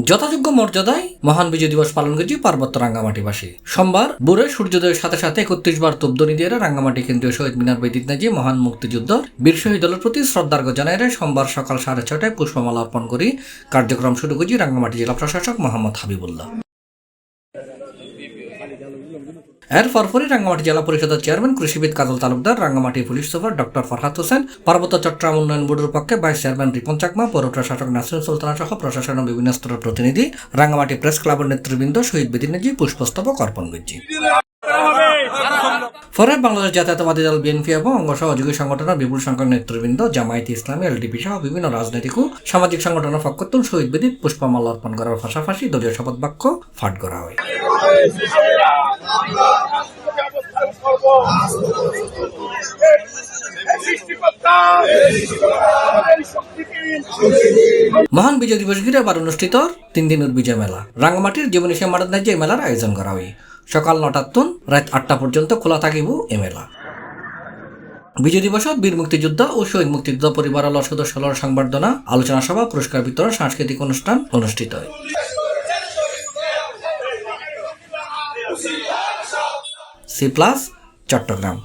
যথাযোগ্য মর্যাদায় মহান বিজয় দিবস পালন করেছে পার্বত্য রাঙ্গামাটিবাসী। সোমবার ভোরে সূর্যোদয়ের সাথে সাথে ৩১ বার তোপধ্বনি দিয়ে রাঙ্গামাটি কেন্দ্রীয় শহীদ মিনার বেদিত নাজি মহান মুক্তিযুদ্ধ বীর শহীদদের প্রতি শ্রদ্ধার্ঘ জানায় সোমবার সকাল ৬:৩০টায় পুষ্পমালা অর্পণ করে কার্যক্রম শুরু করেছে রাঙ্গামাটি জেলা প্রশাসক মোহাম্মদ হাবিবুল্লাহ। এর পরপরই রাঙ্গামাটি জেলা পরিষদের চেয়ারম্যান কৃষিবিদ Kajal Talukdar, Rangamati police super doctor Farhad Hossain, পার্বত্য চট্টগ্রাম উন্নয়ন বোর্ডের পক্ষে ভাইস চেয়ারম্যান রিপন চাকমা, পৌর প্রশাসক নাসিরুল সুলতানা সহ প্রশাসনের বিভিন্ন স্তরের প্রতিনিধি, রাঙ্গামাটি প্রেস ক্লাবের নেতৃবৃন্দ শহীদ বেদিনে পুষ্পস্তবক অর্পণ করেছে। পরে বাংলাদেশ জাতীয়তাবাদী দল বিএনপি এবং অঙ্গ সহযোগী সংগঠনের বিপুল সংখ্যক নেতৃবৃন্দ, জামায়াতে ইসলামী, এলডিপি সহ বিভিন্ন রাজনৈতিক ও সামাজিক সংগঠনের পক্ষতুন শহীদ বেদিত পুষ্পমালা অর্পণ করার পাশাপাশি দলীয় শপথ বাক্য পাঠ করা হয়। মহান বিজয় দিবস ঘিরে আবার অনুষ্ঠিত ৩ দিনের বিজয় মেলা। রাঙ্গামাটির জীবনীশা মাঠের ন্যায্য এই মেলার আয়োজন করা হয়। সকাল ৯টার তুন রাত ৮টা পর্যন্ত খোলা থাকিব এ মেলা। বিজয় দিবসত বীর মুক্তিযোদ্ধা ও শহীদ মুক্তিযোদ্ধা পরিবারের সদস্যদের সংবর্ধনা, আলোচনা সভা, পুরস্কার বিতরণ, সাংস্কৃতিক অনুষ্ঠান অনুষ্ঠিত হয়। C plus Chittagong.